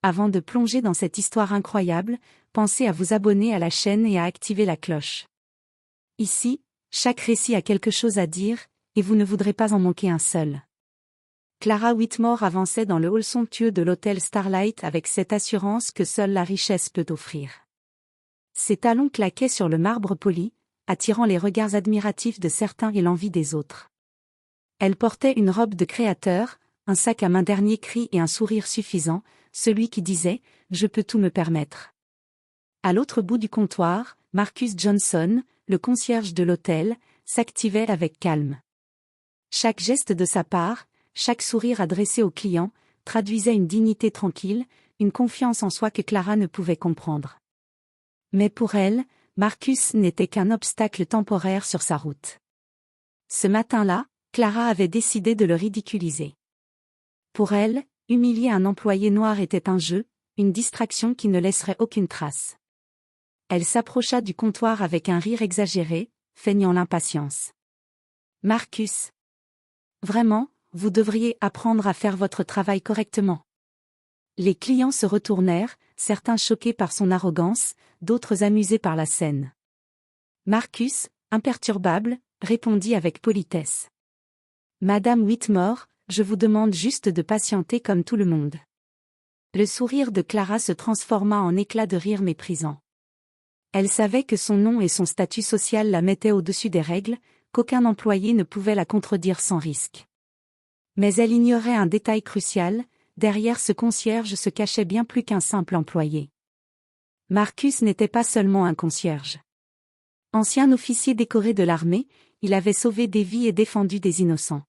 Avant de plonger dans cette histoire incroyable, pensez à vous abonner à la chaîne et à activer la cloche. Ici, chaque récit a quelque chose à dire, et vous ne voudrez pas en manquer un seul. Clara Whitmore avançait dans le hall somptueux de l'hôtel Starlight avec cette assurance que seule la richesse peut offrir. Ses talons claquaient sur le marbre poli, attirant les regards admiratifs de certains et l'envie des autres. Elle portait une robe de créateur, un sac à main dernier cri et un sourire suffisant, celui qui disait « Je peux tout me permettre ». À l'autre bout du comptoir, Marcus Johnson, le concierge de l'hôtel, s'activait avec calme. Chaque geste de sa part, chaque sourire adressé au client, traduisait une dignité tranquille, une confiance en soi que Clara ne pouvait comprendre. Mais pour elle, Marcus n'était qu'un obstacle temporaire sur sa route. Ce matin-là, Clara avait décidé de le ridiculiser. Pour elle, humilier un employé noir était un jeu, une distraction qui ne laisserait aucune trace. Elle s'approcha du comptoir avec un rire exagéré, feignant l'impatience. « Marcus. Vraiment, vous devriez apprendre à faire votre travail correctement. » Les clients se retournèrent, certains choqués par son arrogance, d'autres amusés par la scène. Marcus, imperturbable, répondit avec politesse. « Madame Whitmore, je vous demande juste de patienter comme tout le monde. » Le sourire de Clara se transforma en éclat de rire méprisant. Elle savait que son nom et son statut social la mettaient au-dessus des règles, qu'aucun employé ne pouvait la contredire sans risque. Mais elle ignorait un détail crucial, derrière ce concierge se cachait bien plus qu'un simple employé. Marcus n'était pas seulement un concierge. Ancien officier décoré de l'armée, il avait sauvé des vies et défendu des innocents.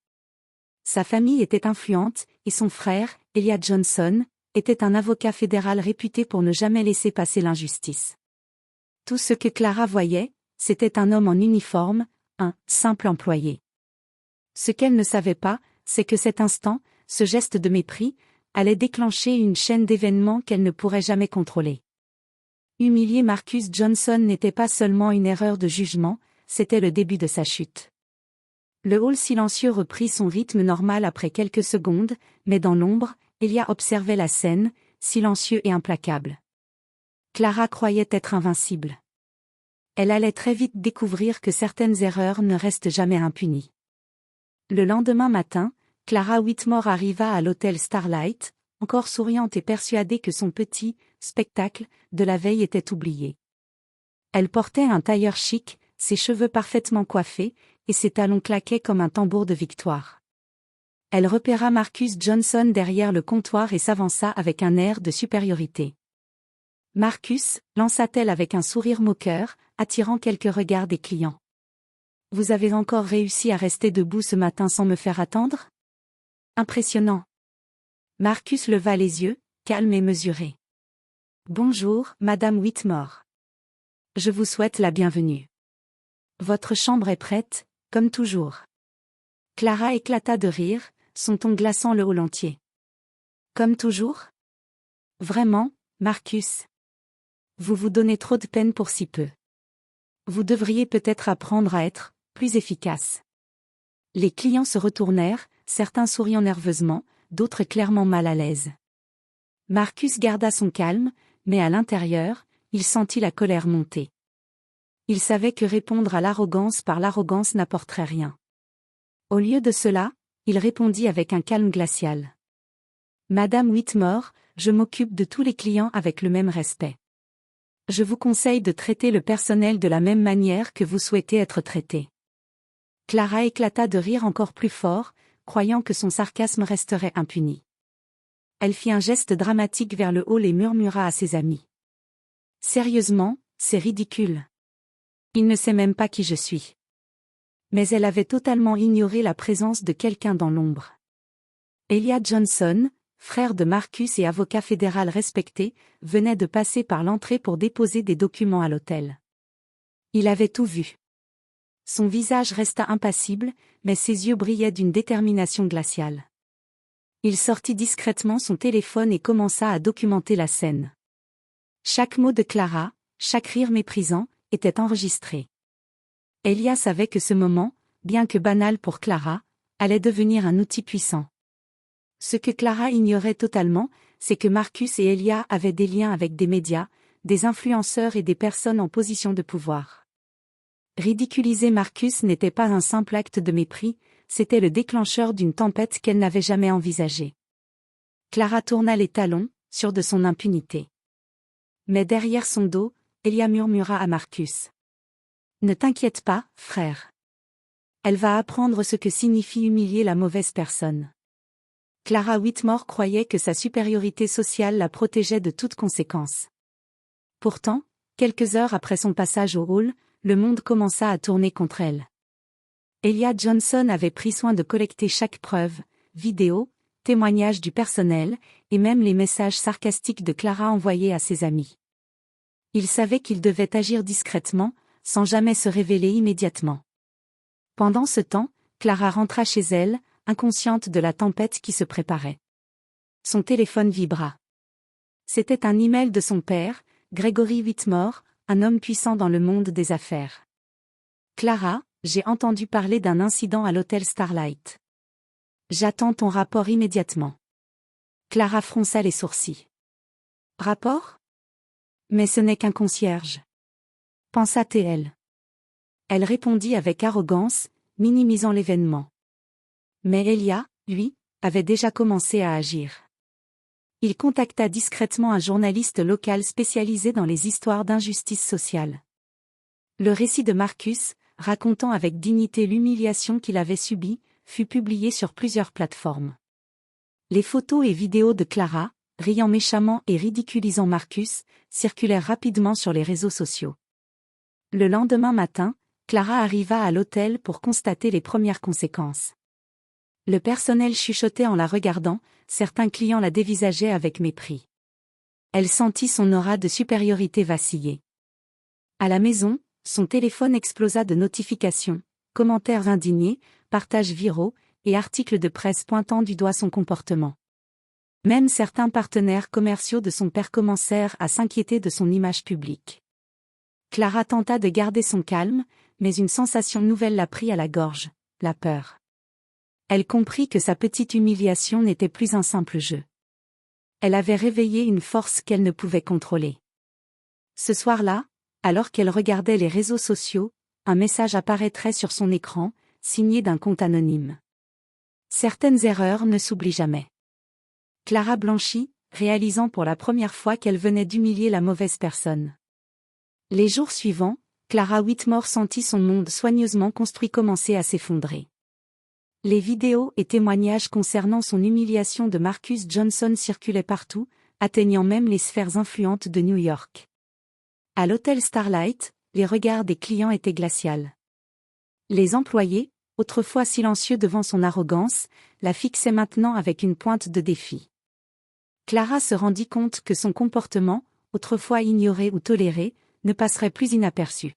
Sa famille était influente, et son frère, Elliot Johnson, était un avocat fédéral réputé pour ne jamais laisser passer l'injustice. Tout ce que Clara voyait, c'était un homme en uniforme, un simple employé. Ce qu'elle ne savait pas, c'est que cet instant, ce geste de mépris, allait déclencher une chaîne d'événements qu'elle ne pourrait jamais contrôler. Humilier Marcus Johnson n'était pas seulement une erreur de jugement, c'était le début de sa chute. Le hall silencieux reprit son rythme normal après quelques secondes, mais dans l'ombre, Elia observait la scène, silencieux et implacable. Clara croyait être invincible. Elle allait très vite découvrir que certaines erreurs ne restent jamais impunies. Le lendemain matin, Clara Whitmore arriva à l'hôtel Starlight, encore souriante et persuadée que son petit spectacle de la veille était oublié. Elle portait un tailleur chic, ses cheveux parfaitement coiffés, et ses talons claquaient comme un tambour de victoire. Elle repéra Marcus Johnson derrière le comptoir et s'avança avec un air de supériorité. « Marcus » lança-t-elle avec un sourire moqueur, attirant quelques regards des clients. « Vous avez encore réussi à rester debout ce matin sans me faire attendre ? Impressionnant. » Marcus leva les yeux, calme et mesuré. « Bonjour, Madame Whitmore. Je vous souhaite la bienvenue. Votre chambre est prête, comme toujours. » Clara éclata de rire, son ton glaçant le hall entier. « Comme toujours ? Vraiment, Marcus ? Vous vous donnez trop de peine pour si peu. Vous devriez peut-être apprendre à être plus efficace. » Les clients se retournèrent, certains souriant nerveusement, d'autres clairement mal à l'aise. Marcus garda son calme, mais à l'intérieur, il sentit la colère monter. Il savait que répondre à l'arrogance par l'arrogance n'apporterait rien. Au lieu de cela, il répondit avec un calme glacial. « Madame Whitmore, je m'occupe de tous les clients avec le même respect. Je vous conseille de traiter le personnel de la même manière que vous souhaitez être traité. » Clara éclata de rire encore plus fort, croyant que son sarcasme resterait impuni. Elle fit un geste dramatique vers le hall et murmura à ses amis. « Sérieusement, c'est ridicule. Il ne sait même pas qui je suis. » Mais elle avait totalement ignoré la présence de quelqu'un dans l'ombre. Elliot Johnson, frère de Marcus et avocat fédéral respecté, venait de passer par l'entrée pour déposer des documents à l'hôtel. Il avait tout vu. Son visage resta impassible, mais ses yeux brillaient d'une détermination glaciale. Il sortit discrètement son téléphone et commença à documenter la scène. Chaque mot de Clara, chaque rire méprisant, était enregistré. Elia savait que ce moment, bien que banal pour Clara, allait devenir un outil puissant. Ce que Clara ignorait totalement, c'est que Marcus et Elia avaient des liens avec des médias, des influenceurs et des personnes en position de pouvoir. Ridiculiser Marcus n'était pas un simple acte de mépris, c'était le déclencheur d'une tempête qu'elle n'avait jamais envisagée. Clara tourna les talons, sûre de son impunité. Mais derrière son dos, Elia murmura à Marcus. « Ne t'inquiète pas, frère. Elle va apprendre ce que signifie humilier la mauvaise personne. » Clara Whitmore croyait que sa supériorité sociale la protégeait de toute conséquence. Pourtant, quelques heures après son passage au hall, le monde commença à tourner contre elle. Elia Johnson avait pris soin de collecter chaque preuve, vidéo, témoignage du personnel, et même les messages sarcastiques de Clara envoyés à ses amis. Il savait qu'il devait agir discrètement, sans jamais se révéler immédiatement. Pendant ce temps, Clara rentra chez elle, inconsciente de la tempête qui se préparait. Son téléphone vibra. C'était un email de son père, Gregory Whitmore, un homme puissant dans le monde des affaires. « Clara, j'ai entendu parler d'un incident à l'hôtel Starlight. J'attends ton rapport immédiatement. » Clara fronça les sourcils. « Rapport ? Mais ce n'est qu'un concierge. » pensa-t-elle. Elle répondit avec arrogance, minimisant l'événement. Mais Elia, lui, avait déjà commencé à agir. Il contacta discrètement un journaliste local spécialisé dans les histoires d'injustice sociale. Le récit de Marcus, racontant avec dignité l'humiliation qu'il avait subie, fut publié sur plusieurs plateformes. Les photos et vidéos de Clara, riant méchamment et ridiculisant Marcus, circulèrent rapidement sur les réseaux sociaux. Le lendemain matin, Clara arriva à l'hôtel pour constater les premières conséquences. Le personnel chuchotait en la regardant, certains clients la dévisageaient avec mépris. Elle sentit son aura de supériorité vaciller. À la maison, son téléphone explosa de notifications, commentaires indignés, partages viraux, et articles de presse pointant du doigt son comportement. Même certains partenaires commerciaux de son père commencèrent à s'inquiéter de son image publique. Clara tenta de garder son calme, mais une sensation nouvelle la prit à la gorge, la peur. Elle comprit que sa petite humiliation n'était plus un simple jeu. Elle avait réveillé une force qu'elle ne pouvait contrôler. Ce soir-là, alors qu'elle regardait les réseaux sociaux, un message apparaîtrait sur son écran, signé d'un compte anonyme. Certaines erreurs ne s'oublient jamais. Clara blanchit, réalisant pour la première fois qu'elle venait d'humilier la mauvaise personne. Les jours suivants, Clara Whitmore sentit son monde soigneusement construit commencer à s'effondrer. Les vidéos et témoignages concernant son humiliation de Marcus Johnson circulaient partout, atteignant même les sphères influentes de New York. À l'hôtel Starlight, les regards des clients étaient glaciaux. Les employés, autrefois silencieux devant son arrogance, la fixaient maintenant avec une pointe de défi. Clara se rendit compte que son comportement, autrefois ignoré ou toléré, ne passerait plus inaperçu.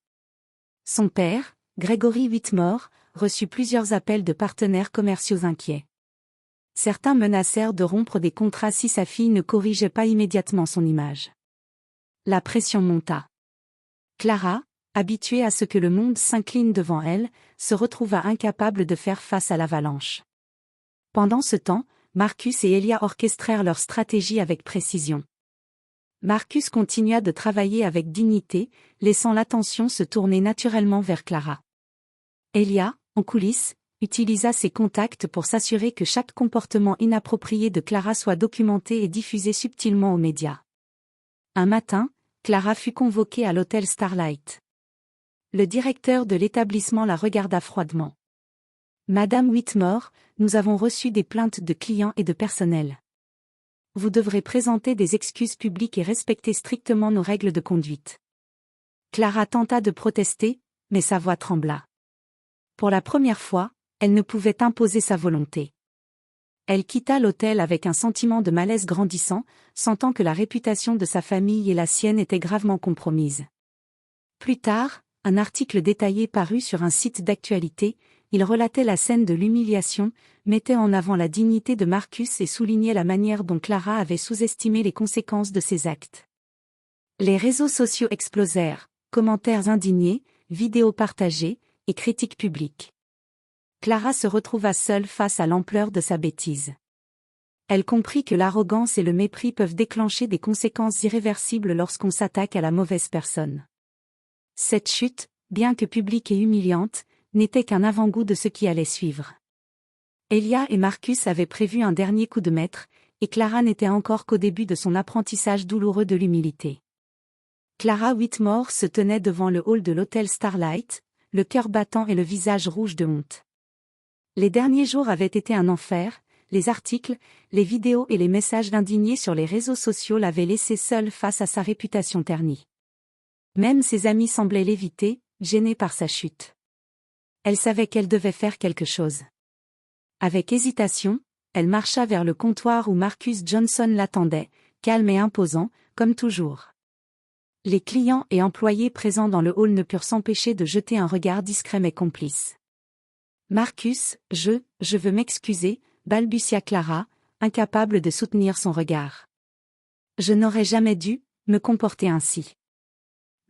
Son père, Gregory Whitmore, reçut plusieurs appels de partenaires commerciaux inquiets. Certains menacèrent de rompre des contrats si sa fille ne corrigeait pas immédiatement son image. La pression monta. Clara, habituée à ce que le monde s'incline devant elle, se retrouva incapable de faire face à l'avalanche. Pendant ce temps, Marcus et Elia orchestrèrent leur stratégie avec précision. Marcus continua de travailler avec dignité, laissant l'attention se tourner naturellement vers Clara. Elia, en coulisses, utilisa ses contacts pour s'assurer que chaque comportement inapproprié de Clara soit documenté et diffusé subtilement aux médias. Un matin, Clara fut convoquée à l'hôtel Starlight. Le directeur de l'établissement la regarda froidement. « Madame Whitmore, nous avons reçu des plaintes de clients et de personnel. Vous devrez présenter des excuses publiques et respecter strictement nos règles de conduite. » Clara tenta de protester, mais sa voix trembla. Pour la première fois, elle ne pouvait imposer sa volonté. Elle quitta l'hôtel avec un sentiment de malaise grandissant, sentant que la réputation de sa famille et la sienne étaient gravement compromises. Plus tard, un article détaillé parut sur un site d'actualité. Il relatait la scène de l'humiliation, mettait en avant la dignité de Marcus et soulignait la manière dont Clara avait sous-estimé les conséquences de ses actes. Les réseaux sociaux explosèrent, commentaires indignés, vidéos partagées, et critiques publiques. Clara se retrouva seule face à l'ampleur de sa bêtise. Elle comprit que l'arrogance et le mépris peuvent déclencher des conséquences irréversibles lorsqu'on s'attaque à la mauvaise personne. Cette chute, bien que publique et humiliante, n'était qu'un avant-goût de ce qui allait suivre. Elia et Marcus avaient prévu un dernier coup de maître, et Clara n'était encore qu'au début de son apprentissage douloureux de l'humilité. Clara Whitmore se tenait devant le hall de l'hôtel Starlight, le cœur battant et le visage rouge de honte. Les derniers jours avaient été un enfer, les articles, les vidéos et les messages d'indignés sur les réseaux sociaux l'avaient laissée seule face à sa réputation ternie. Même ses amis semblaient l'éviter, gênés par sa chute. Elle savait qu'elle devait faire quelque chose. Avec hésitation, elle marcha vers le comptoir où Marcus Johnson l'attendait, calme et imposant, comme toujours. Les clients et employés présents dans le hall ne purent s'empêcher de jeter un regard discret mais complice. « Marcus, je veux m'excuser », balbutia Clara, incapable de soutenir son regard. « Je n'aurais jamais dû me comporter ainsi. »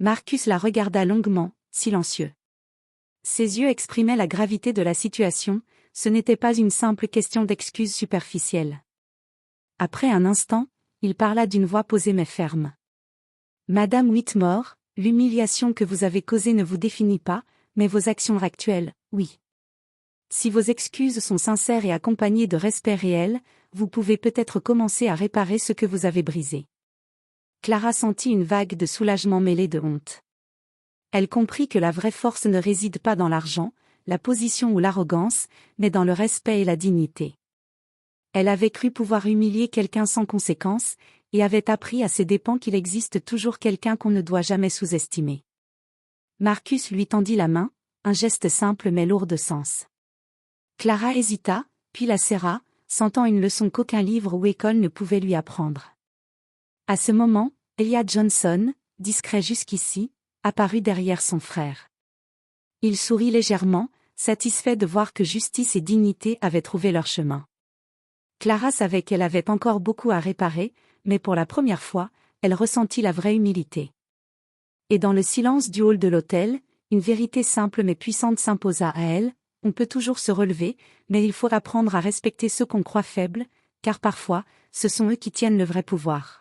Marcus la regarda longuement, silencieux. Ses yeux exprimaient la gravité de la situation, ce n'était pas une simple question d'excuses superficielles. Après un instant, il parla d'une voix posée mais ferme. « Madame Whitmore, l'humiliation que vous avez causée ne vous définit pas, mais vos actions actuelles, oui. Si vos excuses sont sincères et accompagnées de respect réel, vous pouvez peut-être commencer à réparer ce que vous avez brisé. » Clara sentit une vague de soulagement mêlée de honte. Elle comprit que la vraie force ne réside pas dans l'argent, la position ou l'arrogance, mais dans le respect et la dignité. Elle avait cru pouvoir humilier quelqu'un sans conséquence, et avait appris à ses dépens qu'il existe toujours quelqu'un qu'on ne doit jamais sous-estimer. Marcus lui tendit la main, un geste simple mais lourd de sens. Clara hésita, puis la serra, sentant une leçon qu'aucun livre ou école ne pouvait lui apprendre. À ce moment, Elia Johnson, discret jusqu'ici, apparut derrière son frère. Il sourit légèrement, satisfait de voir que justice et dignité avaient trouvé leur chemin. Clara savait qu'elle avait encore beaucoup à réparer, mais pour la première fois, elle ressentit la vraie humilité. Et dans le silence du hall de l'hôtel, une vérité simple mais puissante s'imposa à elle: on peut toujours se relever, mais il faut apprendre à respecter ceux qu'on croit faibles, car parfois, ce sont eux qui tiennent le vrai pouvoir.